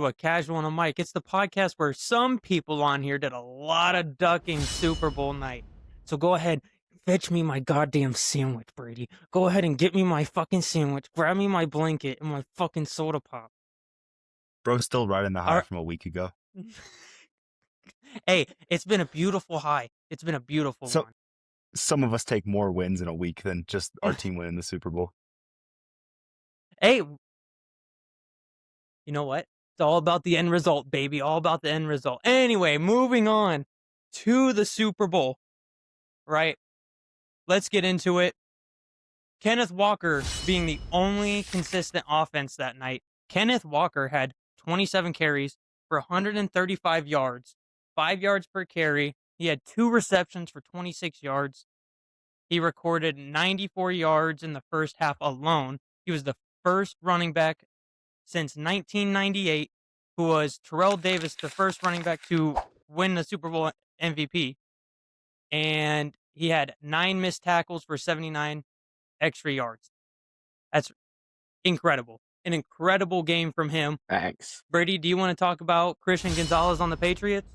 to A Casual and a Mic. It's the podcast where some people on here did a lot of ducking Super Bowl night. So go ahead, fetch me my goddamn sandwich, Brady. Go ahead and get me my fucking sandwich. Grab me my blanket and my fucking soda pop. Bro's still riding the high Our- from a week ago. Hey, it's been a beautiful high. It's been a beautiful So one. some of us take more wins in a week than just our team winning the Super Bowl. Hey, you know what? It's all about the end result, baby. All about the end result. Anyway, moving on to the Super Bowl, right? Let's get into it. Kenneth Walker being the only consistent offense that night. Kenneth Walker had 27 carries for 135 yards, 5 yards per carry. He had 2 receptions for 26 yards. He recorded 94 yards in the first half alone. He was the first running back since 1998 who was Terrell Davis, the first running back to win the Super Bowl MVP. And he had 9 missed tackles for 79 extra yards. That's incredible. An incredible game from him. Thanks. Brady, do you want to talk about Christian Gonzalez on the Patriots?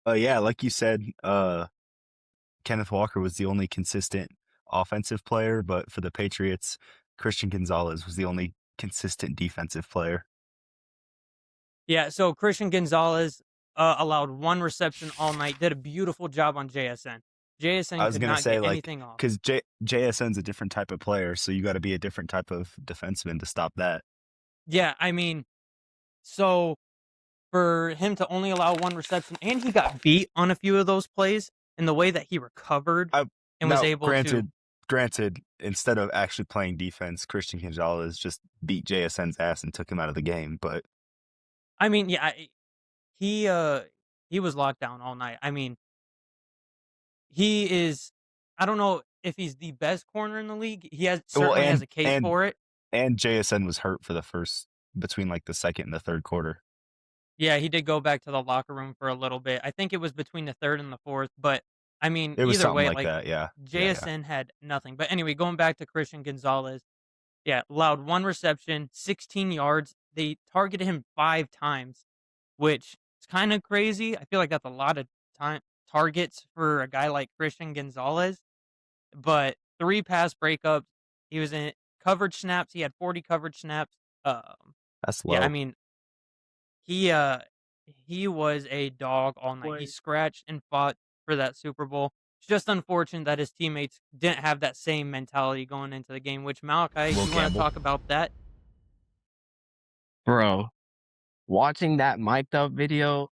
Yeah, like you said, Kenneth Walker was the only consistent offensive player, but for the Patriots, Christian Gonzalez was the only consistent defensive player. Yeah, so Christian Gonzalez allowed 1 reception all night, did a beautiful job on JSN. JSN I was could gonna not say, get like, anything off. because JSN's a different type of player, so you got to be a different type of defenseman to stop that. Yeah, I mean, so for him to only allow 1 reception, and he got beat on a few of those plays, and the way that he recovered and was able to... Granted, instead of actually playing defense, Christian Gonzalez just beat JSN's ass and took him out of the game. But I mean, yeah, he was locked down all night. I mean, he is... I don't know if he's the best corner in the league. He certainly has a case for it. And JSN was hurt for the first, between like the second and the third quarter. Yeah, he did go back to the locker room for a little bit. I think it was between the third and the fourth, but I mean, It was either something way, like that, yeah. JSN had nothing. But anyway, going back to Christian Gonzalez, yeah, allowed 1 reception, 16 yards. They targeted him 5 times, which is kind of crazy. I feel like that's a lot of targets for a guy like Christian Gonzalez. But 3 pass breakups. He was in coverage snaps. He had 40 coverage snaps. That's low. Yeah, I mean, he was a dog all night. He scratched and fought for that Super Bowl. It's just unfortunate that his teammates didn't have that same mentality going into the game, which, Malachi, you want to talk about that? Bro, watching that mic'd up video,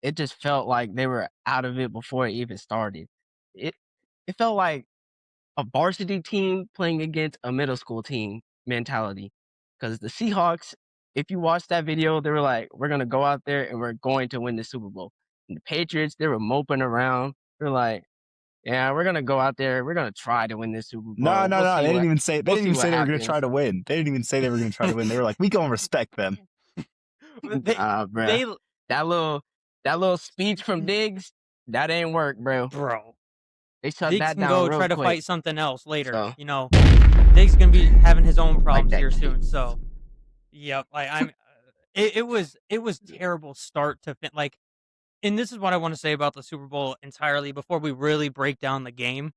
it just felt like they were out of it before it even started. It felt like a varsity team playing against a middle school team mentality. Because the Seahawks, if you watch that video, they were like, we're going to go out there and we're going to win the Super Bowl. And the Patriots, they were moping around. They're like, yeah, we're going to go out there. We're going to try to win this Super Bowl. No. They didn't even say they were going to try to win. They didn't even say they were going to try to win. They were like, we going to respect them. Bro. That little speech from Diggs, that ain't work, bro. They shut Diggs that can down go real try to quick. fight something else later. So. You know, Diggs gonna be having his own problems Like here soon. So, yep. It was terrible start to fin. Like, and this is what I want to say about the Super Bowl entirely before we really break down the game.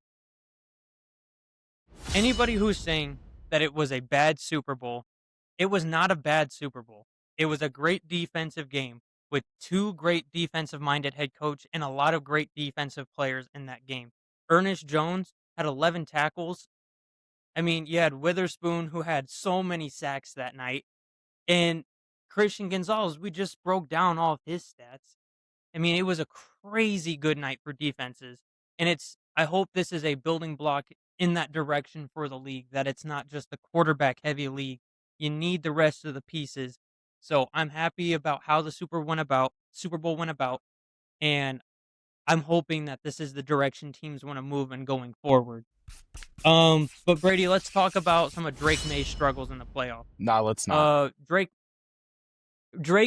Anybody who's saying that it was a bad Super Bowl, it was not a bad Super Bowl. It was a great defensive game with 2 great defensive-minded head coach and a lot of great defensive players in that game. Ernest Jones had 11 tackles. I mean, you had Witherspoon, who had so many sacks that night. And Christian Gonzalez, we just broke down all of his stats. I mean, it was a crazy good night for defenses. And I hope this is a building block in that direction for the league, that it's not just a quarterback-heavy league. You need the rest of the pieces. So I'm happy about how the Super Bowl went about. And I'm hoping that this is the direction teams want to move in going forward. But Brady, let's talk about some of Drake May's struggles in the playoff. No, let's not. Drake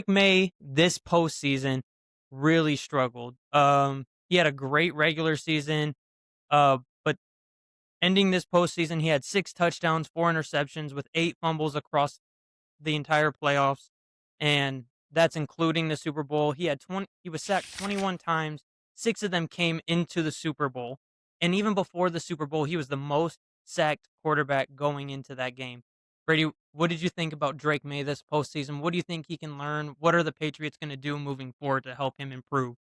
May this postseason really struggled. He had a great regular season, but ending this postseason, he had 6 touchdowns, 4 interceptions with 8 fumbles across the entire playoffs. and that's including the Super Bowl. He was sacked 21 times. 6 of them came into the Super Bowl. And even before the Super Bowl, he was the most sacked quarterback going into that game. Brady, what did you think about Drake May this postseason? What do you think he can learn? What are the Patriots going to do moving forward to help him improve?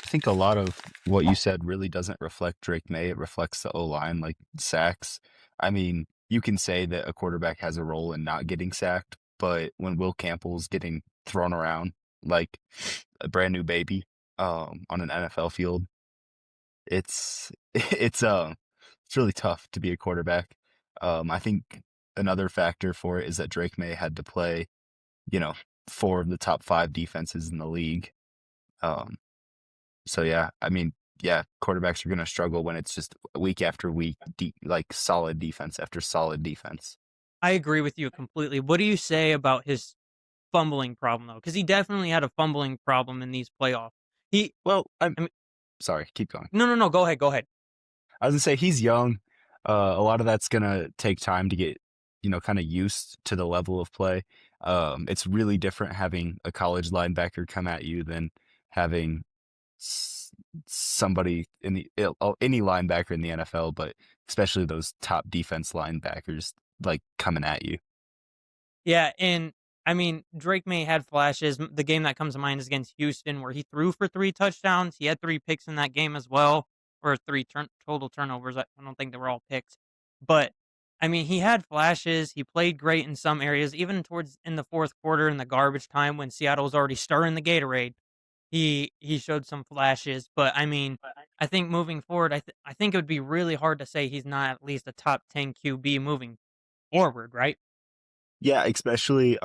I think a lot of what you said really doesn't reflect Drake May. It reflects the O line, like sacks. I mean, you can say that a quarterback has a role in not getting sacked, but when Will Campbell's getting thrown around like a brand new baby on an NFL field, it's it's really tough to be a quarterback. I think another factor for it is that Drake May had to play, you know, 4 of the top 5 defenses in the league. Um, so yeah, I mean, yeah, quarterbacks are going to struggle when it's just week after week, like solid defense after solid defense. I agree with you completely. What do you say about his fumbling problem, though? Because he definitely had a fumbling problem in these playoffs. He, Well, I'm I mean, sorry, keep going. no. Go ahead. Go ahead. I was gonna say he's young. A lot of that's gonna take time to get, kind of used to the level of play. It's really different having a college linebacker come at you than having somebody in any linebacker in the NFL, but especially those top defense linebackers like coming at you. Yeah, and I mean, Drake May had flashes. The game that comes to mind is against Houston, where he threw for 3 touchdowns. He had 3 picks in that game as well, or total turnovers. I don't think they were all picks, but I mean, he had flashes. He played great in some areas, even towards in the fourth quarter in the garbage time when Seattle was already stirring the Gatorade. He showed some flashes, but I mean, I think moving forward, I think it would be really hard to say he's not at least a top 10 QB moving forward, right? Yeah, especially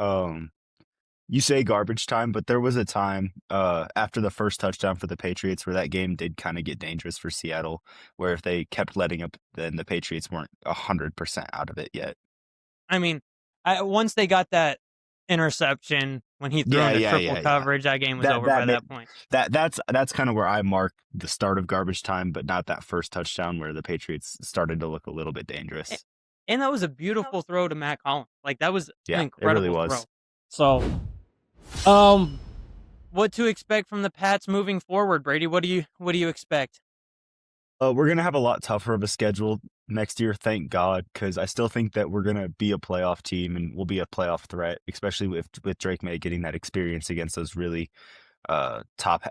you say garbage time, but there was a time after the first touchdown for the Patriots where that game did kind of get dangerous for Seattle, where if they kept letting up, then the Patriots weren't 100% out of it yet. I mean, once they got that interception when he threw Yeah, into yeah, triple yeah, yeah. coverage, that game was That over that by ma- that point. that's kind of where I mark the start of garbage time, but not that first touchdown where the Patriots started to look a little bit A- dangerous. And that was a beautiful throw to Matt Collins. Like that was an Yeah, it really incredible throw. was. So, um, what to expect from the Pats moving forward, Brady? What do you expect? We're gonna have a lot tougher of a schedule next year, thank God, because I still think that we're gonna be a playoff team and we'll be a playoff threat, especially with Drake May getting that experience against those really top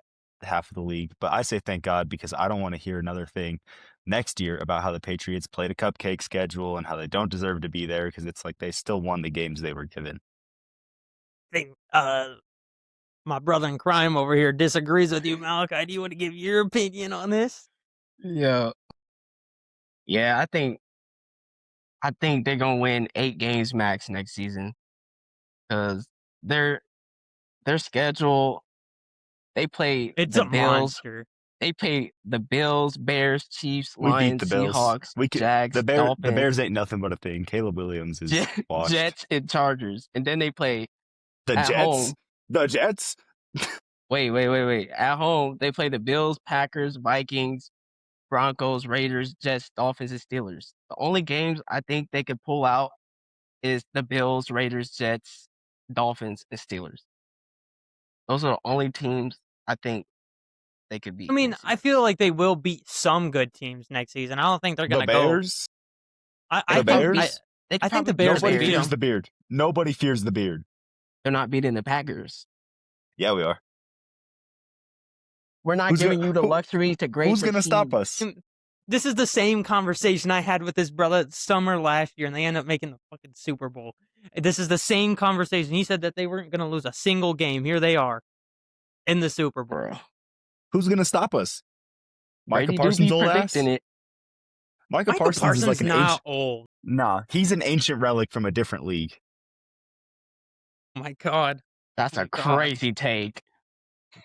half of the league. But I say thank God because I don't want to hear another thing next year about how the Patriots played a cupcake schedule and how they don't deserve to be there because it's like they still won the games they were given. Think my brother in crime over here disagrees with you, Malachi. Do you want to give your opinion on this? Yeah. Yeah, I think they're gonna win 8 games max next season because their their schedule, they play It's the a Bills, monster. they play the Bills, Bears, Chiefs, We beat the Lions, Bills. Seahawks, We could Jags, the Dolphins, Bears ain't nothing but a thing. Caleb Williams is washed. Jets, and Chargers, and then they play The at Jets, home. the Jets. Wait. At home, they play the Bills, Packers, Vikings, Broncos, Raiders, Jets, Dolphins, and Steelers. The only games I think they could pull out is the Bills, Raiders, Jets, Dolphins, and Steelers. Those are the only teams I think they could I beat mean, next I season. feel like they will beat some good teams next season. I don't think they're The gonna go. Bears. I, They I The could think probably I beat. Bears. They I could think the probably beat the Bears Nobody can beat Bears. fears them. the beard. Nobody fears the beard. They're not beating the Packers. Yeah, we are. We're not Who's gonna giving you the luxury to grade Who's the gonna stop team. us? This is the same conversation I had with his brother summer last year, and they end up making the fucking Super Bowl. This is the same conversation. He said that they weren't going to lose a single game. Here they are in the Super Bowl. Bro, Who's gonna stop us? Micah Brady do Parsons' be old predicting ass. it. Micah Michael Parsons is like Parsons an not ancient. old. Nah, he's an ancient relic from a different league. Oh my God. That's Oh a my God. crazy take.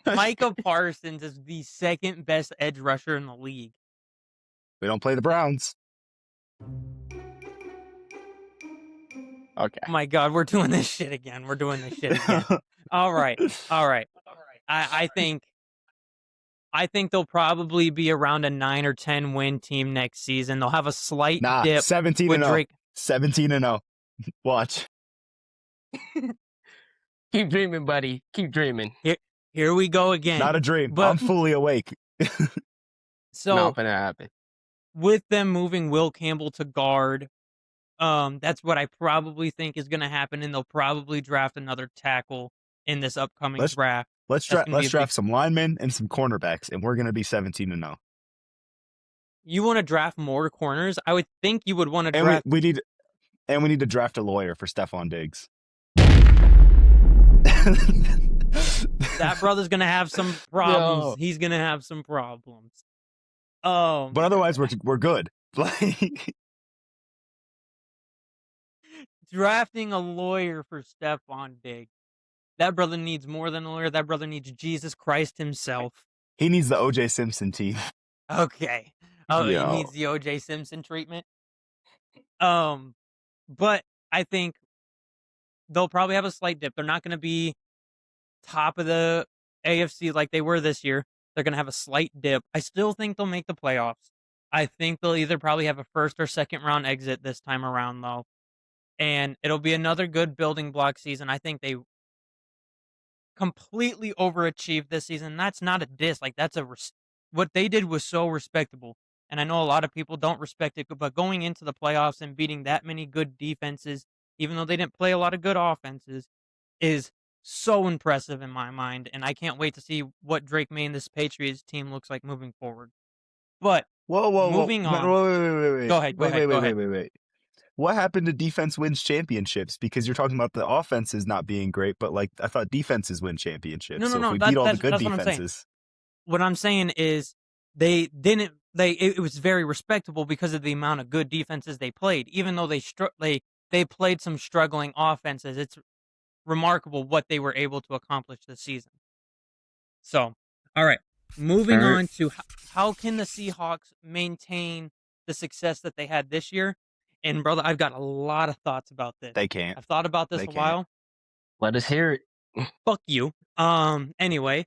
Micah Parsons is the second best edge rusher in the league. We don't play the Browns. Okay. Oh my God. We're doing this shit again. We're doing this shit again. All right. All right. I think they'll probably be around a 9 or 10 win team next season. They'll have a slight Nah, dip 17 with and 0. Drake. 17 and 0. Watch. Keep dreaming, buddy. Keep dreaming. Here, here we go again. Not a dream. But I'm fully awake. Not so gonna happen. with them moving Will Campbell to guard, that's what I probably think is going to happen, and they'll probably draft another tackle in this upcoming Let's draft. let's That's draft going to be let's a big. draft some linemen and some cornerbacks, and we're gonna be 17-0. You want to draft more corners? I would think you would want to And we draft. we need and we need to draft a lawyer for Stephon Diggs. That brother's going to have some problems. Yo. He's going to have some problems. But otherwise, we're good. Like, Drafting a lawyer for Stephon Diggs. That brother needs more than a lawyer. That brother needs Jesus Christ himself. he needs the O.J. Simpson team. Okay. Oh, he Yo. needs the O.J. Simpson treatment. But I think they'll probably have a slight dip. They're not going to be top of the AFC like they were this year. They're going to have a slight dip. I still think they'll make the playoffs. I think they'll either probably have a first or second round exit this time around, though. And it'll be another good building block season. I think they completely overachieved this season. That's not a diss. Like, that's what they did was so respectable. And I know a lot of people don't respect it, but going into the playoffs and beating that many good defenses, even though they didn't play a lot of good offenses, is so impressive in my mind. And I can't wait to see what Drake May and this Patriots team looks like moving forward. But Whoa, whoa, whoa! moving No, on. wait, Go ahead. Go ahead. Go ahead. wait. What happened to defense wins championships? Because you're talking about the offenses not being great, but like I thought defenses win championships. No, no, So if no. we beat all the good That's what I'm saying. defenses, What I'm saying is they didn't. It was very respectable because of the amount of good defenses they played. Even though they played some struggling offenses, it's remarkable what they were able to accomplish this season. So, all right, moving All right. on to how can the Seahawks maintain the success that they had this year? And brother, I've got a lot of thoughts about this. they can't. I've thought about this They a can't. while. Let us hear it. Fuck you. Anyway,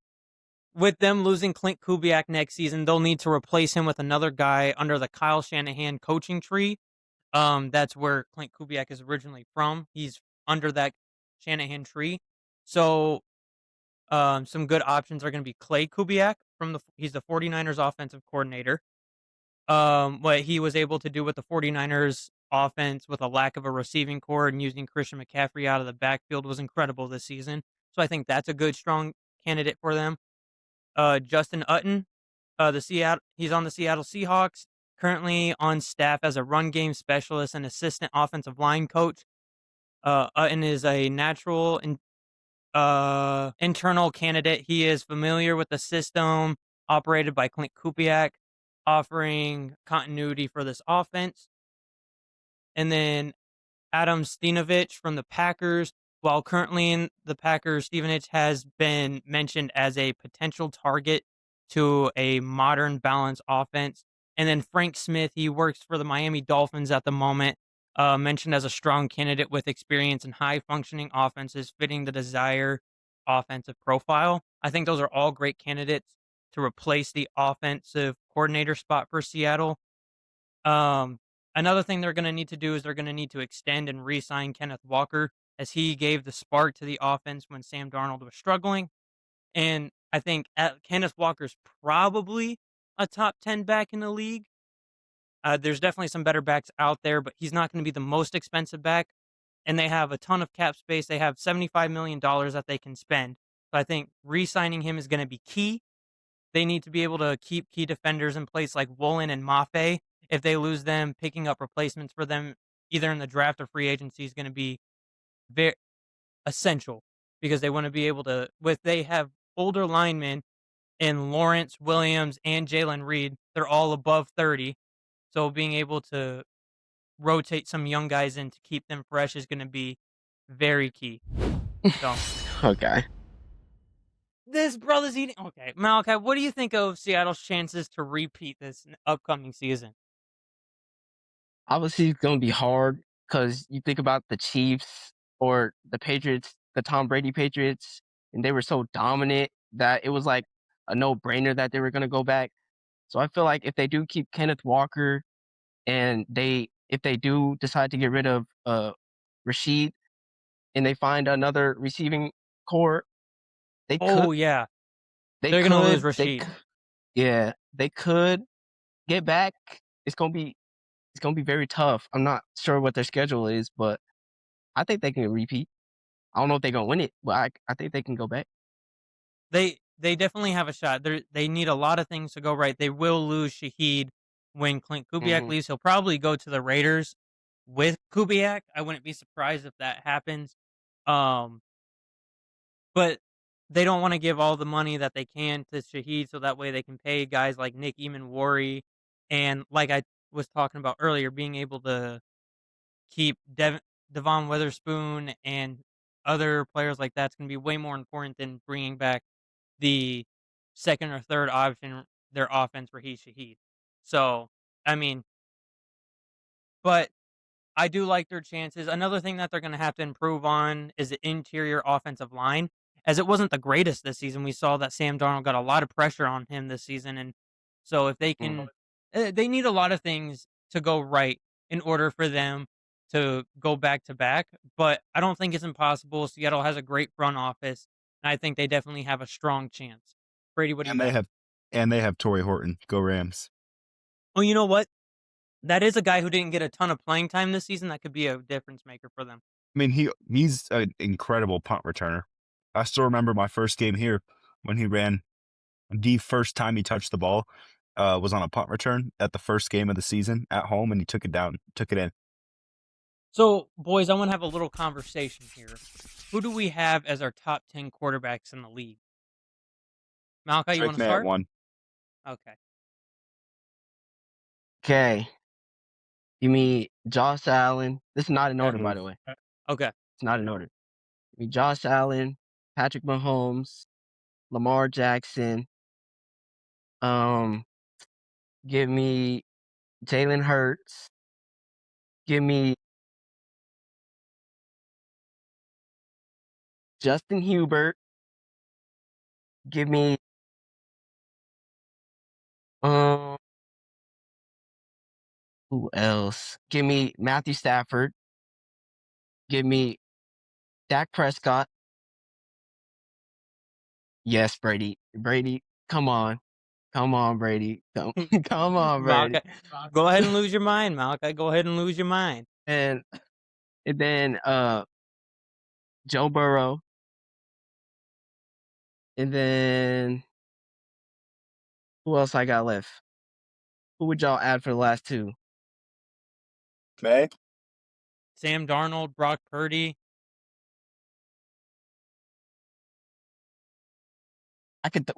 with them losing Clint Kubiak next season, they'll need to replace him with another guy under the Kyle Shanahan coaching tree. That's where Clint Kubiak is originally from. He's under that Shanahan tree. So, some good options are going to be Clay Kubiak he's the 49ers offensive coordinator. What he was able to do with the 49ers offense with a lack of a receiving core and using Christian McCaffrey out of the backfield was incredible this season. So I think that's a good, strong candidate for them. Justin Utton, he's on the Seattle Seahawks, currently on staff as a run game specialist and assistant offensive line coach. Utton is a natural internal candidate. He is familiar with the system operated by Clint Kubiak, offering continuity for this offense. And then Adam Stenovich from the Packers. While currently in the Packers, Stevenage has been mentioned as a potential target to a modern balanced offense. And then Frank Smith, he works for the Miami Dolphins at the moment, mentioned as a strong candidate with experience in high functioning offenses fitting the desired offensive profile. I think those are all great candidates to replace the offensive coordinator spot for Seattle. Another thing they're going to need to do is they're going to need to extend and re-sign Kenneth Walker, as he gave the spark to the offense when Sam Darnold was struggling. And I think Kenneth Walker's probably a top 10 back in the league. There's definitely some better backs out there, but he's not going to be the most expensive back. And they have a ton of cap space. They have $75 million that they can spend. So I think re-signing him is going to be key. They need to be able to keep key defenders in place like Woolen and Mafe. If they lose them, picking up replacements for them either in the draft or free agency is going to be very essential, because they want to be able to, they have older linemen in Lawrence, Williams, and Jalen Reed. They're all above 30. So being able to rotate some young guys in to keep them fresh is going to be very key. So Okay. this brother's eating. Okay, Malachi, what do you think of Seattle's chances to repeat this upcoming season? Obviously, it's going to be hard because you think about the Chiefs or the Patriots, the Tom Brady Patriots, and they were so dominant that it was like a no-brainer that they were going to go back. So I feel like if they do keep Kenneth Walker and if they do decide to get rid of Rashid and they find another receiving core. They could Oh yeah, they they're gonna lose could they Rashid. c yeah, they could get back. It's gonna be it's gonna be very tough. I'm not sure what their schedule is, but I think they can repeat. I don't know if they're gonna win it, but I think they can go back. They definitely have a shot. They need a lot of things to go right. They will lose Shaheed when Clint Kubiak Mhm. leaves. He'll probably go to the Raiders with Kubiak. I wouldn't be surprised if that happens. Um, but they don't want to give all the money that they can to Shaheed, so that way they can pay guys like Nick Eamon and like I was talking about earlier, being able to keep Devon Witherspoon and other players like that's going to be way more important than bringing back the second or third option their offense Raheem Shaheed. So, I mean, but I do like their chances. Another thing that they're going to have to improve on is the interior offensive line, as it wasn't the greatest this season. We saw that Sam Darnold got a lot of pressure on him this season, and so if they Mm. can, they need a lot of things to go right in order for them to go back to back. But I don't think it's impossible. Seattle has a great front office, and I think they definitely have a strong chance. Brady, what do you And they got? have and they have Torrey Horton. Go Rams. Oh, you know what? That is a guy who didn't get a ton of playing time this season. That could be a difference maker for them. I mean, he's an incredible punt returner. I still remember my first game here when he ran the first time he touched the ball was on a punt return at the first game of the season at home, and he took it down, took it in. So, boys, I want to have a little conversation here. Who do we have as our top 10 quarterbacks in the league? Malachi, you want Drake to May at start? one. Okay. Okay. Give me Josh Allen. This is not in order, Okay. by the way. Okay. It's not in order. Give me Josh Allen, Patrick Mahomes, Lamar Jackson. Um, give me Jalen Hurts. Give me Justin Hubert. Give me um who else? Give me Matthew Stafford. Give me Dak Prescott. Yes, Brady. Brady, come on. Come on, Brady. Come on, Brady. Malachi, go ahead and lose your mind, Malachi. Go ahead and lose your mind. And and then Joe Burrow. And then who else I got left? Who would y'all add for the last two? May? Sam Darnold, Brock Purdy. I could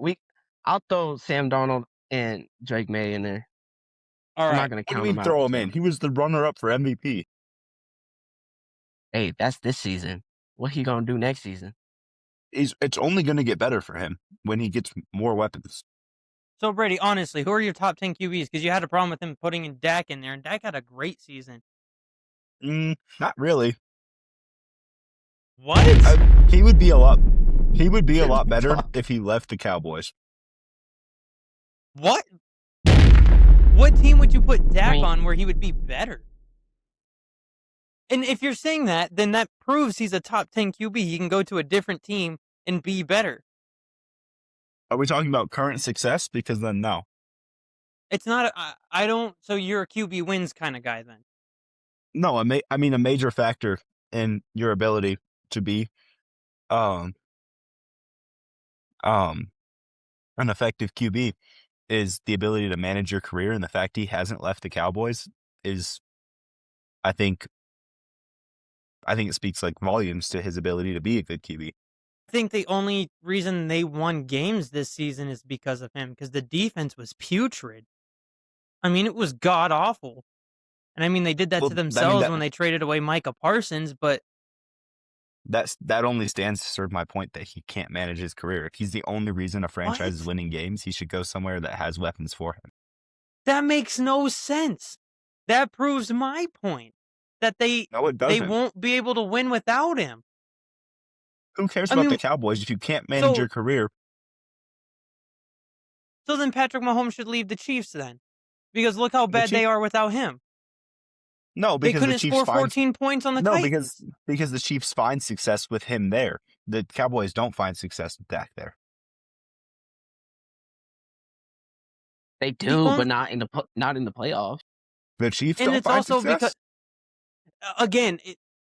I'll throw Sam Darnold and Drake May in there. All I'm not right. gonna What do you count mean him out. throw him So in? He was the runner-up for MVP. hey, that's this season. What he gonna do next season? It's only going to get better for him when he gets more weapons. So, Brady, honestly, who are your top 10 QBs? Because you had a problem with him putting in Dak in there, and Dak had a great season. Not really. What? He would be a lot. He would be a lot better if he left the Cowboys. What? What team would you put Dak mean- on where he would be better? And if you're saying that, then that proves he's a top 10 QB. He can go to a different team and be better. Are we talking about current success? Because then no. It's not. I don't. So you're a QB wins kind of guy then. No, I mean a major factor in your ability to be um um an effective QB is the ability to manage your career, and the fact he hasn't left the Cowboys is, I think it speaks like volumes to his ability to be a good QB. I think the only reason they won games this season is because of him, because the defense was putrid. I mean, it was god awful. And I mean, they did that Well, to I mean themselves when they traded away Micah Parsons, but that only stands to serve my point that he can't manage his career. If he's the only reason a franchise is what? winning games, he should go somewhere that has weapons for him. That makes no sense. That proves my point that No, it they doesn't. won't be able to win without him. Who cares I about the mean, Cowboys if you can't manage your career? so then Patrick Mahomes should leave the Chiefs then, because look how The bad they Chiefs, are without him. no, They because the couldn't Chiefs score find 14 points on the no Titans. because the Chiefs find success with him there. The Cowboys don't find success with Dak there. They The do, but only not in the playoffs. The Chiefs and don't it's find also because success? again,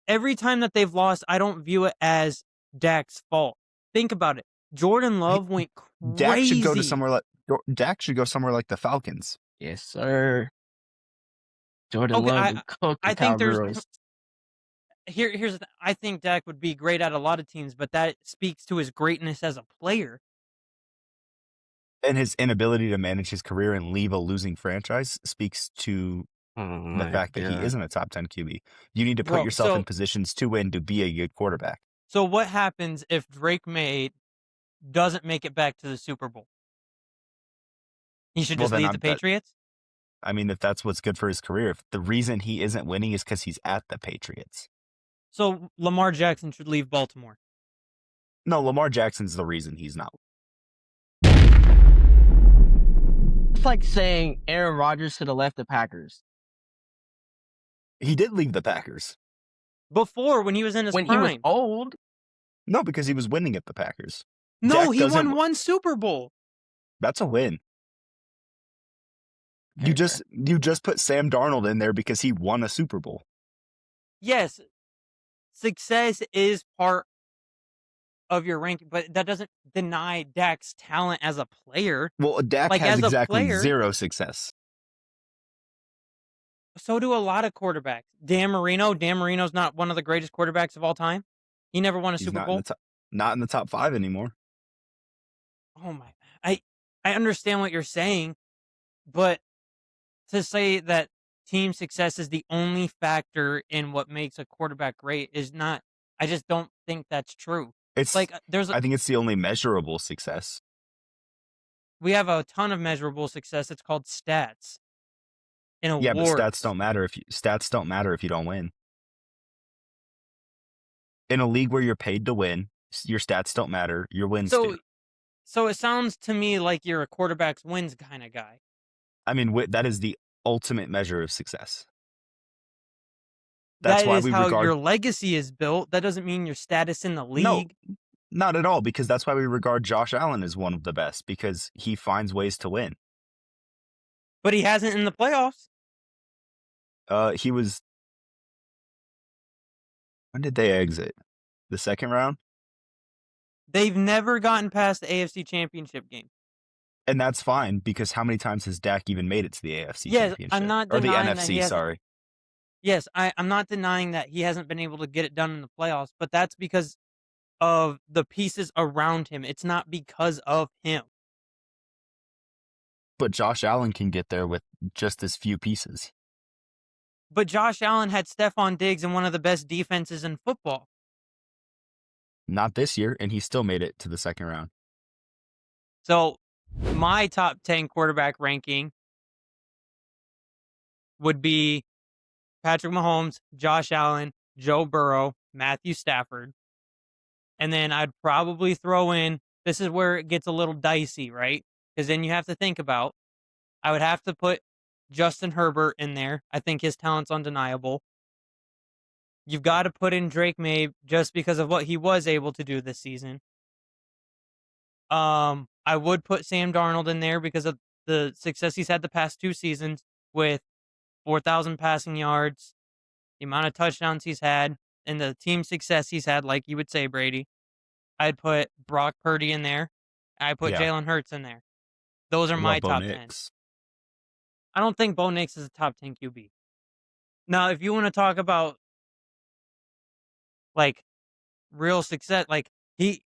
every time that they've lost, I don't view it as Dak's fault. Think about it. Jordan He, Love went Dak should go to crazy. somewhere like Dak should go somewhere like the Falcons. Yes, sir. Jordan Okay, Love and cook the I think there's Cowboys. here's the I think Dak would be great at a lot of teams, but that speaks to his greatness as a player. And his inability to manage his career and leave a losing franchise speaks to Oh the my fact that he god. isn't a top 10 QB. You need to put Bro, yourself in positions to win to be a good quarterback. so what happens if Drake May doesn't make it back to the Super Bowl? He should Well, just then leave the Patriots? I mean, if that's what's good for his career, if the reason he isn't winning is because he's at the Patriots. So Lamar Jackson should leave Baltimore. No, Lamar Jackson's the reason he's not. It's like saying Aaron Rodgers should have left the Packers He did leave the Packers. Before, when he was in his when he was prime. old. No, because he was winning at the Packers. No, Dak he doesn't. won one Super Bowl. That's a win. Okay, You just put Sam Darnold in there because he won a Super Bowl. Yes, success is part of your ranking, but that doesn't deny Dak's talent as a player. Well, Dak Like, has as a exactly player, zero success. so do a lot of quarterbacks. Dan Marino's not one of the greatest quarterbacks of all time. He never won a He's Super Bowl. not in the top 5 anymore. Oh my! I understand what you're saying, but to say that team success is the only factor in what makes a quarterback great is not. I just don't think that's true. It's Like there's I think it's the only measurable success. we have a ton of measurable success. It's called stats and Yeah, but stats awards. don't matter if you don't win. In a league where you're paid to win, your stats don't matter, your wins So do. so it sounds to me like you're a quarterback's wins kind of guy. I mean, that is the ultimate measure of success. That's That why is we how regard your legacy is built. That doesn't mean your status in the No, league. not at all, because that's why we regard Josh Allen as one of the best, because he finds ways to win. But he hasn't in the playoffs. He was When did they exit? The second round? They've never gotten past the AFC Championship game. And that's fine, because how many times has Dak even made it to the AFC Yes, I'm Championship? not Or the denying that he NFC, hasn't. sorry. Yes, I'm not denying that he hasn't been able to get it done in the playoffs, but that's because of the pieces around him. It's not because of him. But Josh Allen can get there with just as few pieces. But Josh Allen had Stephon Diggs in one of the best defenses in football. Not this year, and he still made it to the second round. So my top 10 quarterback ranking would be Patrick Mahomes, Josh Allen, Joe Burrow, Matthew Stafford. And then I'd probably throw in, this is where it gets a little dicey, right? Because then you have to think about, I would have to put Justin Herbert in there. I think his talent's undeniable. You've got to put in Drake May just because of what he was able to do this season. I would put Sam Darnold in there because of the success he's had the past 2 seasons with 4,000 passing yards, the amount of touchdowns he's had, and the team success he's had, like you would say, Brady. I'd put Brock Purdy in there. I put Yeah. Jalen Hurts in there. Those are What my about Bo top 10. Nix? I don't think Bo Nix is a top 10 QB. Now, if you want to talk about like real success, like he's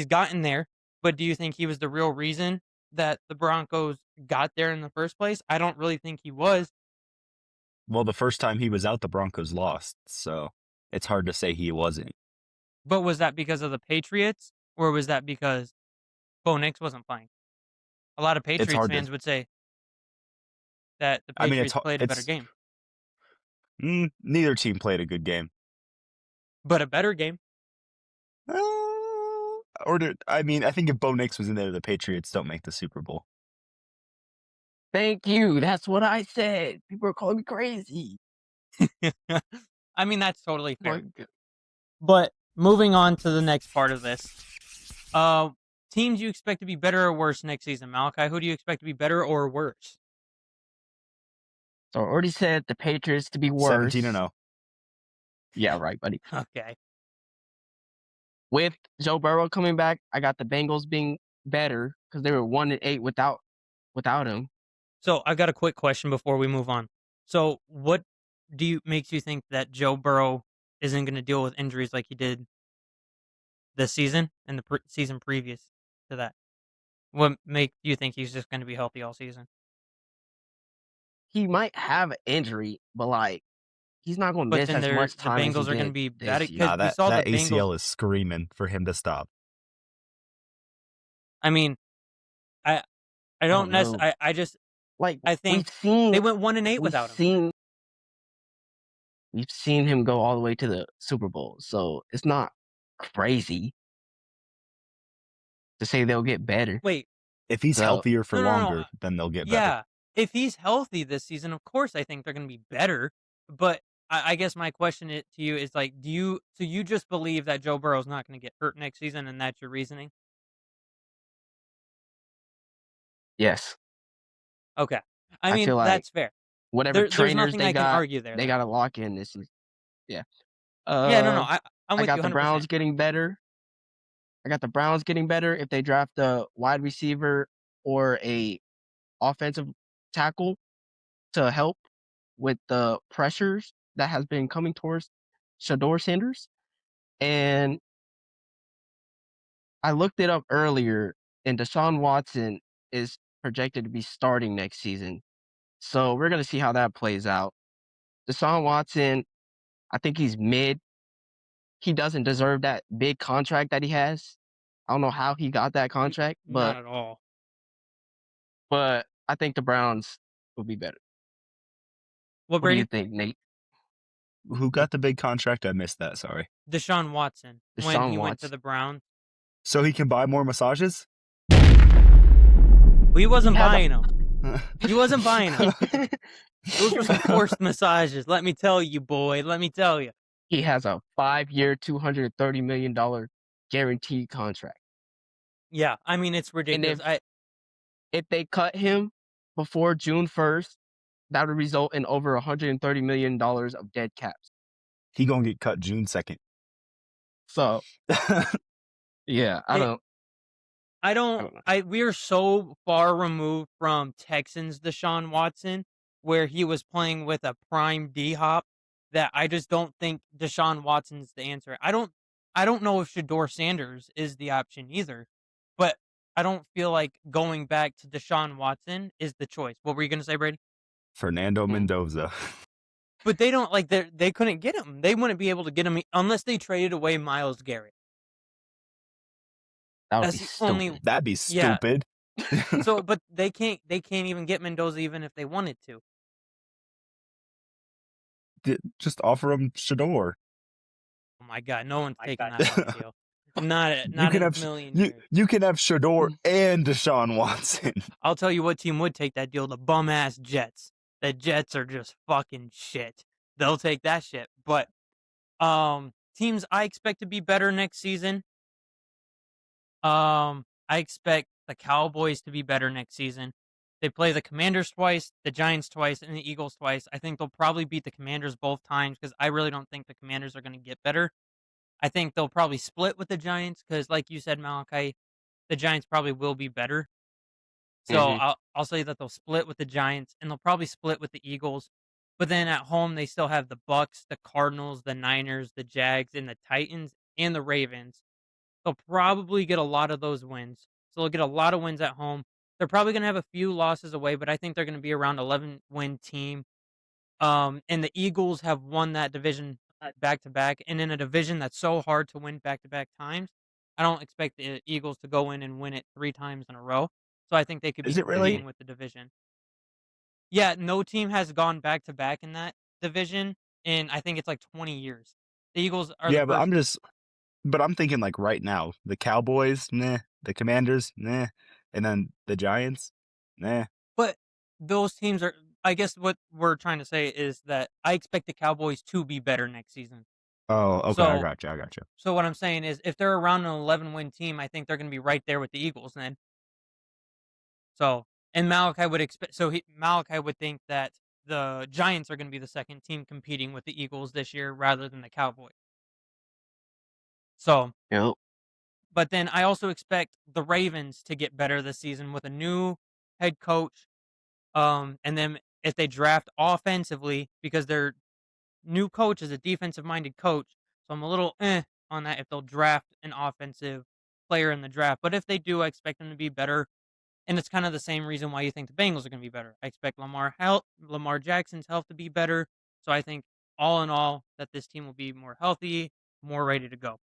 gotten there, but do you think he was the real reason that the Broncos got there in the first place? I don't really think he was. Well, the first time he was out, the Broncos lost, so it's hard to say he wasn't. But was that because of the Patriots, or was that because Bo Nix wasn't playing? A lot of It's Patriots hard to. fans would say that the I mean, Patriots played a better game, neither team played a good game. but a better game. I think if Bo Nix was in there, the Patriots don't make the Super Bowl. Thank you. That's what I said. People are calling me crazy. I mean, that's totally My fair. God. But moving on to the next part of this. Teams you expect to be better or worse next season, Malachi? Who do you expect to be better or worse? So I already said the Patriots to be 17 and worse. 0. Yeah, right, buddy. Okay. With Joe Burrow coming back, I got the Bengals being better because they were 1-8 without him. So I've got a quick question before we move on. So what makes you think that Joe Burrow isn't going to deal with injuries like he did this season and the season previous to that? What make you think he's just going to be healthy all season? He might have an injury, but like he's not going to But miss then as much the time as he Bengals are going to did be bad this because year. Nah, we saw the that Bengals. ACL is screaming for him to stop. I mean, I I I don't don't know. Like I think we've seen, they went 1-8 we've without him. seen, we've seen him go all the way to the Super Bowl, so it's not crazy to say they'll get better. Wait, If he's So healthier for no. longer, then they'll get better. Yeah, if he's healthy this season, of course I think they're going to be better. But I guess my question to you is like, so you just believe that Joe Burrow's not going to get hurt next season, and that's your reasoning? yes, Okay, I I mean feel like that's fair. whatever There's trainers nothing I can argue there. they Then got to lock in this season. Yeah. yeah, no, Uh, I'm I with you got the 100%. Browns getting better. I got the Browns getting better if they draft a wide receiver or a offensive tackle to help with the pressures that has been coming towards Shador Sanders. And I looked it up earlier, and Deshaun Watson is projected to be starting next season. So we're gonna see how that plays out. Deshaun Watson, I think he's mid. He doesn't deserve that big contract that he has. I don't know how he got that contract, Not at all. but I think the Browns will be better. What, What do you Brady? think, Nate? Who got the big contract? I missed that. Sorry. Deshaun Watson when Deshaun he went to Watson. the Browns. So he can buy more massages? He He wasn't has a buying them. He wasn't buying them. Those were some He forced massages. Let me tell you, boy. Let me tell you. He has a 5-year, $230 million guaranteed contract. Yeah, I mean it's And ridiculous. if they cut him before June 1st, that would result in over $130 million of dead caps. gonna get cut June 2nd. So yeah, It, I don't know. we are so far removed from Texans Deshaun Watson, where he was playing with a prime D Hop, that I just don't think Deshaun Watson's the answer. I don't know if Shador Sanders is the option either, but I don't feel like going back to Deshaun Watson is the choice. What were you gonna say, Brady? Fernando Mm, Mendoza. But they don't like they couldn't get him. They wouldn't be able to get him unless they traded away Miles Garrett. that would be That's the only. stupid. That'd be Yeah. stupid. So, but they can't even get Mendoza even if they wanted to. Just offer him Shador. Oh my god, no one's taking that fucking deal. You Not can in a have million years. you can have Shador and Deshaun Watson. I'll tell you what team would take that deal: the bum ass Jets. The Jets are just fucking shit. They'll take that shit. But teams I expect to be better next season. I expect the Cowboys to be better next season. They play the Commanders twice, the Giants twice, and the Eagles twice. I think they'll probably beat the Commanders both times because I really don't think the Commanders are going to get better. I think they'll probably split with the Giants because, like you said, Malachi, the Giants probably will be better. So Mhm. I'll say that they'll split with the Giants and they'll probably split with the Eagles. But then at home they still have the Bucks, the Cardinals, the Niners, the Jags, and the Titans and the Ravens. They'll probably get a lot of those wins. So they'll get a lot of wins at home. They're probably going to have a few losses away, but I think they're going to be around 11 win team. And the Eagles have won that division back to back, and in a division that's so hard to win back to back times, I don't expect the Eagles to go in and win it 3 times in a row. So I think they could be Is it really? competing with the division. Yeah, no team has gone back to back in that division in I think it's like 20 years. The Eagles are the Yeah, first. but I'm thinking like right now, the Cowboys, nah, the Commanders, nah, and then the Giants, nah. But those teams are. I guess what we're trying to say is that I expect the Cowboys to be better next season. Oh, okay, I So got you, I got you. so what I'm saying is if they're around an 11-win team, I think they're gonna be right there with the Eagles then. So and Malachi would think that the Giants are gonna be the 2nd team competing with the Eagles this year rather than the Cowboys. So, Yep. but then I also expect the Ravens to get better this season with a new head coach, and then if they draft offensively because their new coach is a defensive-minded coach, so I'm a little, on that if they'll draft an offensive player in the draft, but if they do, I expect them to be better, and it's kind of the same reason why you think the Bengals are gonna be better. I expect Lamar Jackson's health to be better, so I think all in all that this team will be more healthy, more ready to go.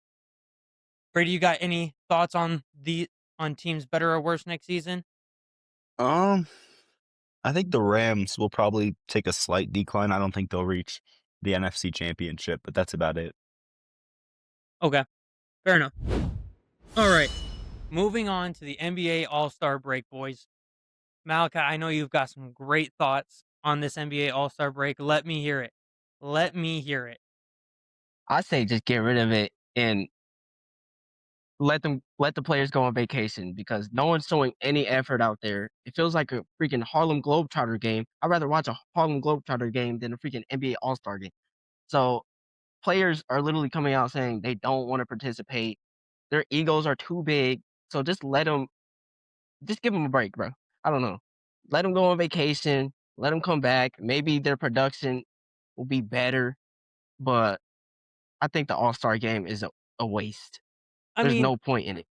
Brady, you got any thoughts on teams better or worse next season? Um, I think the Rams will probably take a slight decline. I don't think they'll reach the NFC Championship, but that's about it. Okay, fair enough. All right, moving on to the NBA All-Star break, boys. Malachi, I know you've got some great thoughts on this NBA All-Star break. Let me hear it. Let me hear it. I say just get rid of it and let the players go on vacation because no one's showing any effort out there. It feels like a freaking Harlem Globetrotter game. I'd rather watch a Harlem Globetrotter game than a freaking NBA All-Star game. So players are literally coming out saying they don't want to participate. Their egos are too big. So just give them a break, bro. I don't know. Let them go on vacation. Let them come back. Maybe their production will be better, but I think the All-Star game is a waste. I There's mean, no point in it.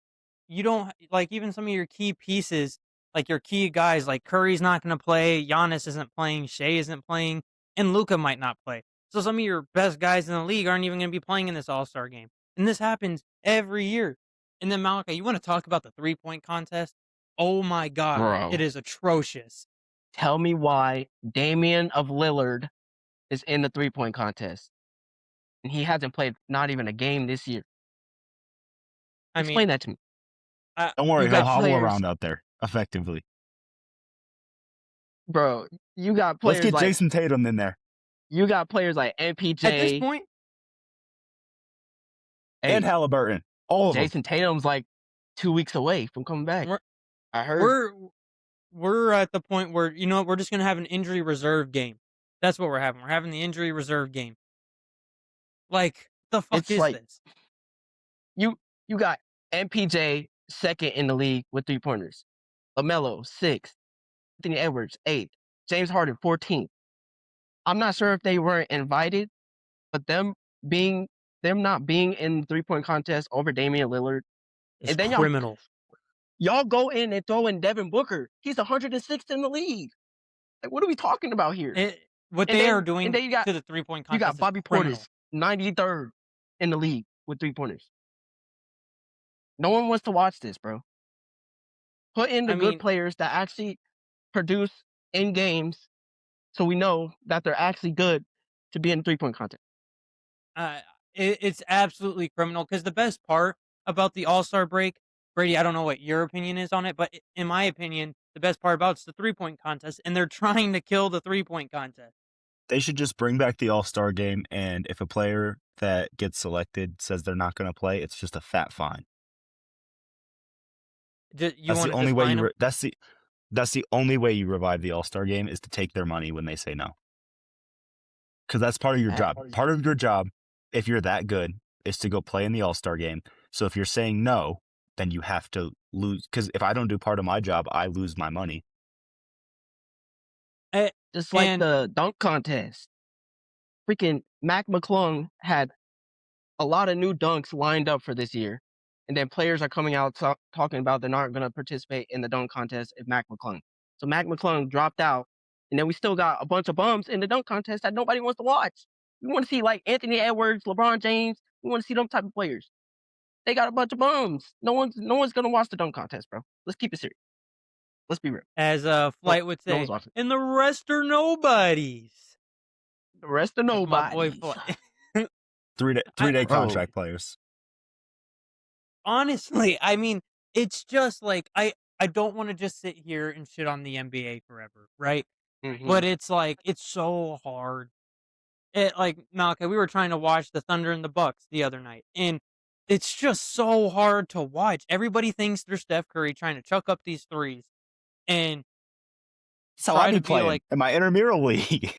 you don't like even some of your key pieces, like your key guys, like Curry's not going to play, Giannis isn't playing, Shea isn't playing, and Luca might not play. So some of your best guys in the league aren't even going to be playing in this All Star game, and this happens every year. And then Malachi, you want to talk about the 3-point contest? Oh my God, it Bro, is atrocious. tell me why Damian of Lillard is in the three-point contest, and he hasn't played not even a game this year. I mean, Explain that to me. Don't You worry, he'll got hobble players around out there effectively. bro, you got Let's players get like Jason Tatum in there at this MPJ. point, and Hey, Halliburton, all of them. Jason Tatum's like 2 weeks away from coming back. we're I heard. we're we're at the point where you know what, we're just going to have an injury reserve game. That's what we're having. We're having the injury reserve game. Like, the fuck It's is like this? you you got MPJ second in the league with three-pointers. LaMelo, 6th. Anthony Edwards, 8th. James Harden, 14th. I'm not sure if they weren't invited, but being them not being in the three-point contest over Damian Lillard, It's and then criminal. y'all go in and throw in Devin Booker. He's 106th in the league. Like, what are we talking about here? It what And they are then doing to the 3-point you got contest is Bobby Portis, criminal. 93rd in the league with three-pointers. No one wants to watch this, bro. Put in the I good mean, players that actually produce in games so we know that they're actually good to be in three-point contest. uh, it's absolutely criminal because the best part about the All-Star break, Brady, I don't know what your opinion is on it, but in my opinion, the best part about it's the 3-point contest, and they're trying to kill the 3-point contest. They should just bring back the All-Star game, and if a player that gets selected says they're not gonna play, it's just a fat fine. You That's the want to only just way find them? that's the only way you revive the All-Star game is to take their money when they say no. Because that's part of your That job. Part of your job, if you're that good, is to go play in the All-Star game. So if you're saying no, then you have to lose. Because if I don't do part of my job, I lose my money. Eh, just like and the dunk contest. Freaking Mac McClung had a lot of new dunks lined up for this year, and then players are coming out talking about they're not going to participate in the dunk contest if Mac McClung. So Mac McClung dropped out, and then we still got a bunch of bums in the dunk contest that nobody wants to watch. We want to see like Anthony Edwards, LeBron James. We want to see them type of players. They got a bunch of bums. No one's gonna watch the dunk contest, bro. Let's keep it serious. Let's be real. as No, Flight would no one's say, watching. and the rest are nobodies. The rest of That's my boy nobodies, Flight. Three-day bro. contract players. Honestly, I mean, it's just like I don't want to just sit here and shit on the NBA forever, right? Hmm. But it's like it's so hard Like Malachi, we were trying to watch the Thunder and the Bucks the other night, and it's just so hard to watch. Everybody thinks they're Steph Curry trying to chuck up these threes and That's how I try be to be playing like in my intramural league.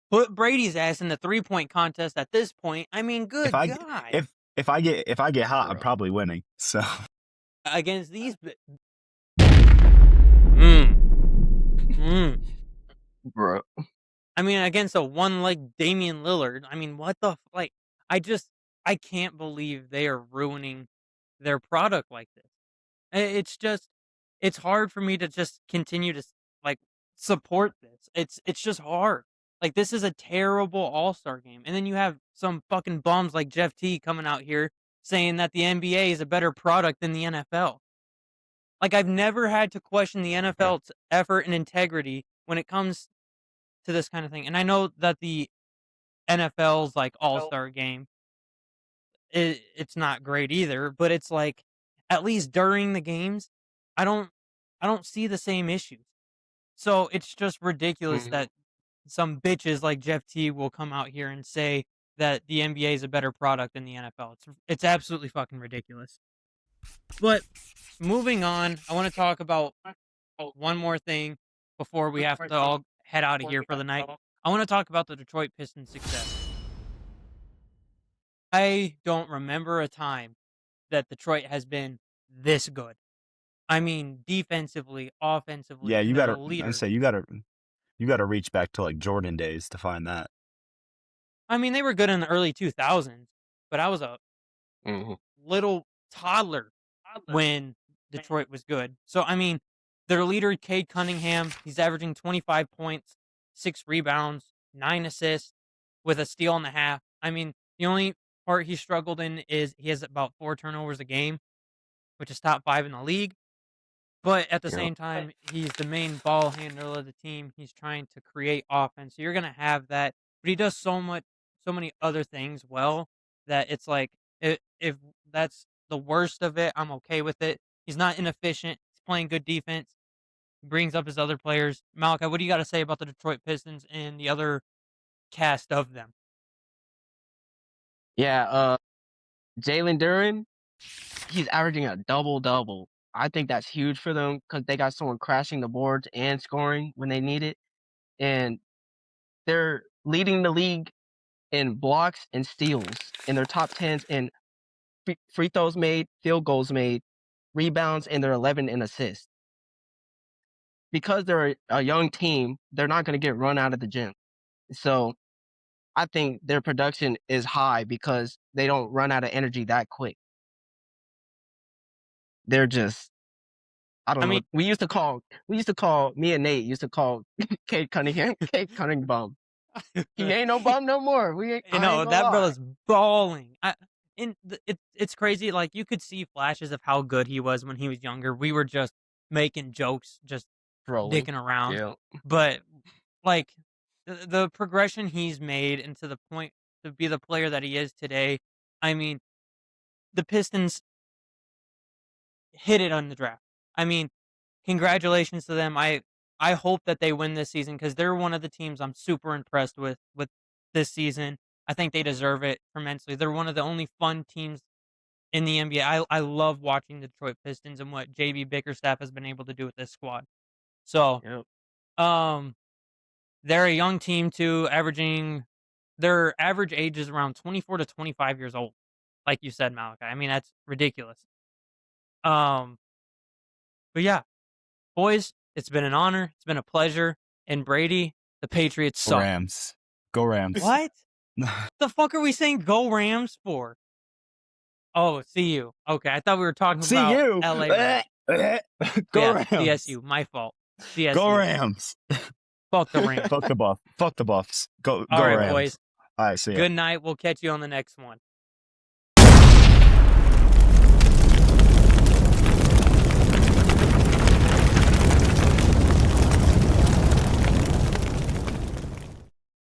put Brady's ass in the 3-point contest at this point. I mean, if good I God. if I get hot, I'm Bro. probably winning. So Against these mm, mm. Bro. I mean, against a one-leg Damian Lillard. I mean, what the like I can't believe they are ruining their product like this. It's just it's hard for me to just continue to like support this. It's just hard. Like this is a terrible All-Star game. And then you have some fucking bums like Jeff T coming out here saying that the NBA is a better product than the NFL. Like I've never had to question the NFL's effort and integrity when it comes to this kind of thing. And I know that the NFL's like All-Star game it's not great either, but it's like at least during the games, I don't I don't see the same issues. So it's just ridiculous Mhm. that some bitches like Jeff T will come out here and say that the NBA is a better product than the NFL. It's absolutely fucking ridiculous. But moving on, I want to talk about one more thing before we have to all head out of here for the night. I want to talk about the Detroit Pistons' success. I don't remember a time that Detroit has been this good. I mean, defensively, offensively, yeah, and you they're gotta a I leader. say you gotta reach back to like Jordan days to find that. I mean, they were good in the early 2000s, but I was a Mhm. little toddler when Detroit was good. So, I mean, their leader, Cade Cunningham, he's averaging 25 points, 6 rebounds, 9 assists with a steal and a half. I mean, the only part he struggled in is he has about 4 turnovers a game, which is top 5 in the league. But at the Yep. same time, he's the main ball handler of the team. He's trying to create offense. So you're gonna have that, but he does so many other things well that it's like if that's the worst of it, I'm okay with it. He's not inefficient. He's playing good defense. Brings up his other players. Malachi, what do you got to say about the Detroit Pistons and the other cast of them? Yeah, Jalen Duren, he's averaging a double-double. I think that's huge for them because they got someone crashing the boards and scoring when they need it, and they're leading the league in blocks and steals, in their top 10s in free throws made, field goals made, rebounds, and they're 11 in assists. Because they're a young team, they're not gonna get run out of the gym. So, I think their production is high because they don't run out of energy that quick. They're just I I don't know. mean, Me and Nate used to call Cade Cunningham Cade Cunningham. He ain't no bum no more. you I ain't know gonna that lie. brother's balling. It's crazy. Like you could see flashes of how good he was when he was younger. We were just making jokes, just Trolling. dicking around. Yeah. But like the progression he's made and to the point to be the player that he is today. I mean, the Pistons hit it on the draft. I mean, congratulations to them. I hope that they win this season because they're one of the teams I'm super impressed with this season. I think they deserve it immensely. They're one of the only fun teams in the NBA. I love watching the Detroit Pistons and what JB Bickerstaff has been able to do with this squad. So, Yep. um, they're a young team too, averaging their average age is around 24 to 25 years old. Like you said, Malachi. I mean, that's ridiculous. Um, but yeah, boys, it's been an honor. It's been a pleasure. And Brady, the Patriots Go suck. Rams. Go Rams. What? The fuck are we saying go Rams for? Oh, see you. Okay, I thought we were talking See about you. LA Rams. Go Yeah, Rams. CSU, my fault. Go CSU. Rams. Fuck the Rams. Fuck the Buff. Fuck the Buffs. All Go right, Rams. boys. All right, see ya. Good night. We'll catch you on the next one.